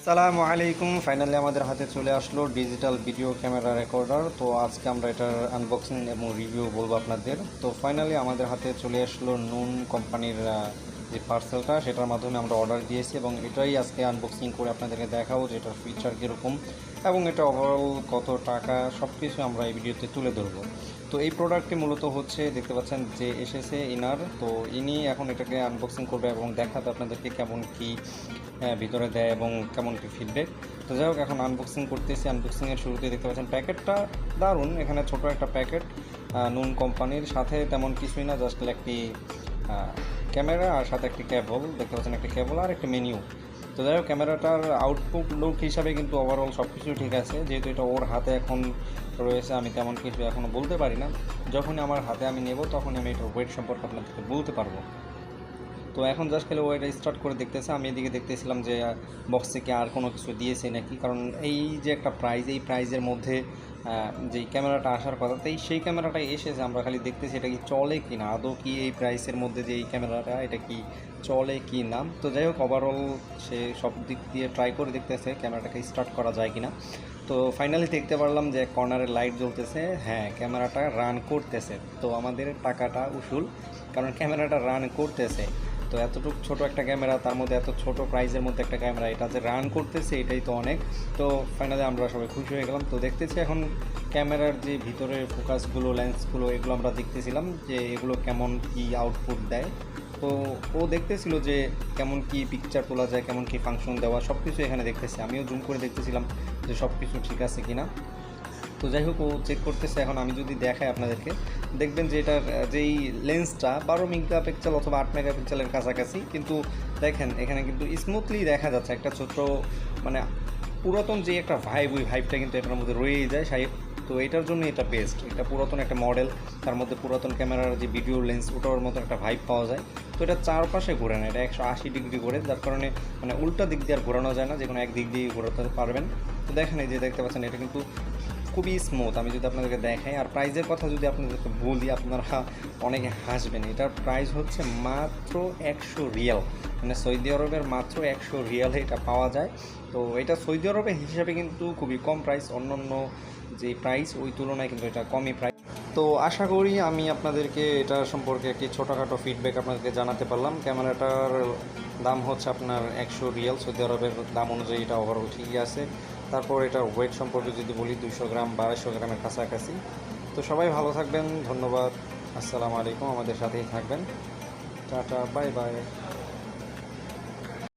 সালামু আলাইকুম। ফাইনালি আমাদের হাতে চলে আসলো ডিজিটাল ভিডিও ক্যামেরা রেকর্ডার। তো আজকে আমরা এটার আনবক্সিং এবং রিভিউ বলবো আপনাদের। তো ফাইনালি আমাদের হাতে চলে আসলো নুন কোম্পানির যে পার্সেলটা, সেটার মাধ্যমে আমরা অর্ডার দিয়েছি এবং এটাই আজকে আনবক্সিং করে আপনাদেরকে দেখাবো যে এটার ফিচার কীরকম এবং এটা ওভারঅল কত টাকা, সব কিছু আমরা এই ভিডিওতে তুলে ধরবো। তো এই প্রোডাক্টটি মূলত হচ্ছে, দেখতে পাচ্ছেন যে এসেছে ইনার। তো ইনি এখন এটাকে আনবক্সিং করবে এবং দেখাবে আপনাদেরকে কেমন কি ভিতরে দেয় এবং কেমন কি ফিডব্যাক। তো যাই হোক, এখন আনবক্সিং করতেছি। আনবক্সিংয়ের শুরুতে দেখতে পাচ্ছেন প্যাকেটটা দারুণ। এখানে ছোট একটা প্যাকেট নুন কোম্পানির, সাথে তেমন কিছুই না, জাস্ট একটি ক্যামেরা আর সাথে একটি কেবল, দেখতে পাচ্ছেন একটি কেবল আর একটি মেনিউ। তো যাই হোক, ক্যামেরাটার আউটপুট লুক হিসাবে কিন্তু ওভারঅল সব কিছু ঠিক আছে। যেহেতু এটা ওর হাতে এখন রয়েছে, আমি তেমন কিছু এখনও বলতে পারি না। যখনই আমার হাতে আমি নেব তখনই আমি এটার ওয়েট সম্পর্কে আপনাদেরকে বলতে পারবো। তো এখন জাস্ট খেলে ওইটা স্টার্ট করে দেখতেছে। আমি এদিকে দেখতেছিলাম যে বক্স থেকে আর কোনো কিছু দিয়েছে নাকি, কারণ এই যে একটা প্রাইস, এই প্রাইজের মধ্যে যেই ক্যামেরাটা আসার কথা, তাই সেই ক্যামেরাটা এসেছে। আমরা খালি দেখতেছি এটা কি চলে কি না, আদৌ কি এই প্রাইসের মধ্যে যে এই ক্যামেরাটা, এটা কি চলে কি না। তো যাই হোক, ওভারঅল সে সব দিক দিয়ে ট্রাই করে দেখতেছে ক্যামেরাটাকে স্টার্ট করা যায় কি না। তো ফাইনালি দেখতে পারলাম যে কর্নারের লাইট জ্বলতেছে। হ্যাঁ, ক্যামেরাটা রান করতেছে। তো আমাদের টাকাটা উসুল, কারণ ক্যামেরাটা রান করতেছে। তো এতটুকু ছোট একটা ক্যামেরা, তার মধ্যে এত ছোট প্রাইজের মধ্যে একটা ক্যামেরা, এটা যে রান করতেছে এটাই তো অনেক। তো ফাইনালি আমরা সবাই খুশি হয়ে গেলাম। তো দেখতেছি এখন ক্যামেরার যে ভিতরের ফোকাসগুলো, লেন্সগুলো, এগুলো আমরা দেখতেছিলাম যে এগুলো কেমন কি আউটপুট দেয়। তো ও দেখতেছিল যে কেমন কি পিকচার তোলা যায়, কেমন কি ফাংশন দেওয়া, সব কিছু এখানে দেখতেছি। আমিও জুম করে দেখতেছিলাম যে সব কিছু ঠিক আছে কিনা। তো যাই হোক, ও চেক করতেছে। এখন আমি যদি দেখাই আপনাদেরকে, দেখবেন যে এটার যেই লেন্সটা 12 মেগাপিক্সেল অথবা 8 মেগাপিক্সেলের কাছাকাছি, কিন্তু দেখেন এখানে কিন্তু স্মুথলি দেখা যাচ্ছে একটা ছোট্ট, মানে পুরাতন যে একটা ভাইব, ওই ভাইবটা কিন্তু এটার মধ্যে রয়েই যায়। তো এটার জন্য এটা বেস্ট। এটা পুরাতন একটা মডেল, তার মধ্যে পুরাতন ক্যামেরার যে ভিডিও লেন্স, ওটার মতো একটা ভাইব পাওয়া যায়। তো এটা চারপাশে ঘোরে না, এটা 180 ডিগ্রি ঘোরে, যার কারণে মানে উল্টা দিক দিয়ে আর ঘোরানো যায় না, যে কোনো এক দিক দিয়ে ঘোরাতে পারবেন। তো দেখেন, এই যে দেখতে পাচ্ছেন, এটা কিন্তু খুবই স্মুথ। আমি যদি আপনাদেরকে দেখাই আর প্রাইজের কথা যদি আপনাদেরকে বলি, আপনারা অনেকে হাসবেন। এটার প্রাইস হচ্ছে মাত্র 100 রিয়াল, মানে সৌদি আরবের মাত্র 100 রিয়ালে এটা পাওয়া যায়। তো এটা সৌদি আরবের হিসাবে কিন্তু খুবই কম প্রাইস, অন্যান্য যে প্রাইস ওই তুলনায় কিন্তু এটা কমই প্রাইস। তো আশা করি আমি আপনাদেরকে এটা সম্পর্কে একটি ছোটোখাটো ফিডব্যাক আপনাদেরকে জানাতে পারলাম। ক্যামেরাটার দাম হচ্ছে আপনার 100 রিয়াল, সৌদি আরবের দাম অনুযায়ী এটা ওভারঅল ঠিকই আছে। তারপর এটার ওয়েট সম্পর্কে যদি বলি, 200 গ্রাম 250 গ্রামের কাছাকাছি। তো সবাই ভালো থাকবেন, ধন্যবাদ, আসসালামু আলাইকুম। আমাদের সাথেই থাকবেন, টাটা, বাই বাই।